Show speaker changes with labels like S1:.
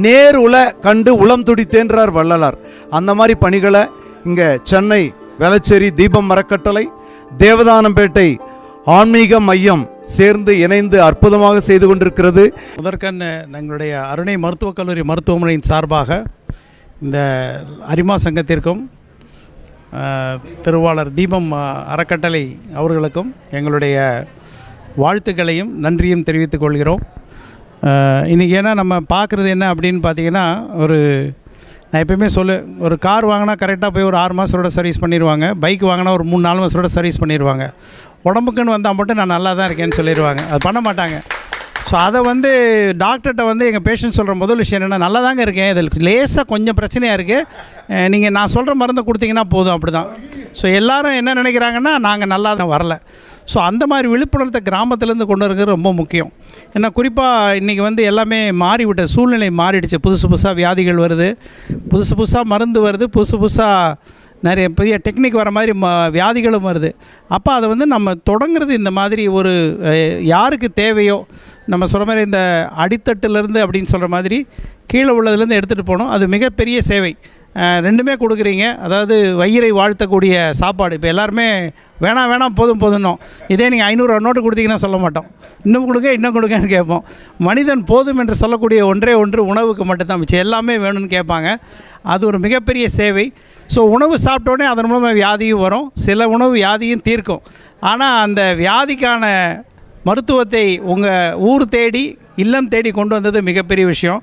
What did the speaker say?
S1: நேர் உல கண்டு உளம் துடித்தேன்றார் வள்ளலார். அந்த மாதிரி பணிகளை இங்கே சென்னை வேளச்சேரி தீபம் அறக்கட்டளை, தேவதானம்பேட்டை ஆன்மீக மையம் சேர்ந்து இணைந்து அற்புதமாக செய்து கொண்டிருக்கிறது.
S2: முதற்கண் எங்களுடைய அருணை மருத்துவக் கல்லூரி மருத்துவமனையின் சார்பாக இந்த அரிமா சங்கத்திற்கும் திருவாளர் தீபம் அறக்கட்டளை அவர்களுக்கும் எங்களுடைய வாழ்த்துக்களையும் நன்றியும் தெரிவித்துக் கொள்கிறோம். இன்றைக்கி ஏன்னா நம்ம பார்க்குறது என்ன அப்படின்னு பார்த்தீங்கன்னா, நான் எப்போயுமே ஒரு கார் வாங்கினா கரெக்டாக போய் ஒரு 6 மாதத்தோட சர்வீஸ் பண்ணிடுவாங்க. பைக் வாங்கினா ஒரு 3-4 மாதத்தோட சர்வீஸ் பண்ணிடுவாங்க. உடம்புக்குன்னு வந்தால் மட்டும் நான் நல்லா தான் இருக்கேன்னு சொல்லிடுவாங்க. அது பண்ண மாட்டாங்க. ஸோ அதை டாக்டர்கிட்ட எங்கள் பேஷண்ட் சொல்கிற முதல் விஷயம் என்னென்னா, நல்லா தாங்க இருக்கேன், இதில் லேசாக கொஞ்சம் பிரச்சனையாக இருக்குது, நீங்கள் நான் சொல்கிற மருந்தை கொடுத்தீங்கன்னா போதும். அப்படி தான். ஸோ எல்லோரும் என்ன நினைக்கிறாங்கன்னா, நாங்கள் நல்லா தான் வரல. ஸோ அந்த மாதிரி விழிப்புணர்வை கிராமத்துலேருந்து கொண்டு வரது ரொம்ப முக்கியம். ஏன்னா குறிப்பாக இன்றைக்கி எல்லாமே மாறிவிட்ட சூழ்நிலை மாறிடுச்சு. புதுசாக வியாதிகள் வருது, புதுசாக மருந்து வருது, புதுசாக நிறைய பெரிய டெக்னிக் வர மாதிரி வியாதிகளும் வருது. அப்போ அதை நம்ம தொடங்குறது இந்த மாதிரி யாருக்கு தேவையோ, நம்ம சொல்கிற மாதிரி இந்த அடித்தட்டுலேருந்து அப்படின்னு சொல்கிற மாதிரி கீழே உள்ளதுலேருந்து எடுத்துகிட்டு போகணும். அது மிகப்பெரிய சேவை. ரெண்டுமே கொடுக்குறீங்க. அதாவது வயிறை வாழ்த்தக்கூடிய சாப்பாடு. இப்போ எல்லாருமே வேணாம் போதும்னோம். இதே நீங்கள் 500 நோட்டு கொடுத்தீங்கன்னா சொல்ல மாட்டோம், இன்னும் கொடுங்கன்னு கேட்போம். மனிதன் போதும் என்று சொல்லக்கூடிய ஒன்றே உணவுக்கு மட்டும்தான். மிச்சம் எல்லாமே வேணும்னு கேட்பாங்க. அது ஒரு மிகப்பெரிய சேவை. ஸோ உணவு சாப்பிட்டோடனே அதன் மூலமாக வியாதியும் வரும், சில உணவு வியாதியும் தீர்க்கும். ஆனால் அந்த வியாதிக்கான மருத்துவத்தை உங்கள் ஊர் தேடி இல்லம் தேடி கொண்டு வந்தது மிகப்பெரிய விஷயம்.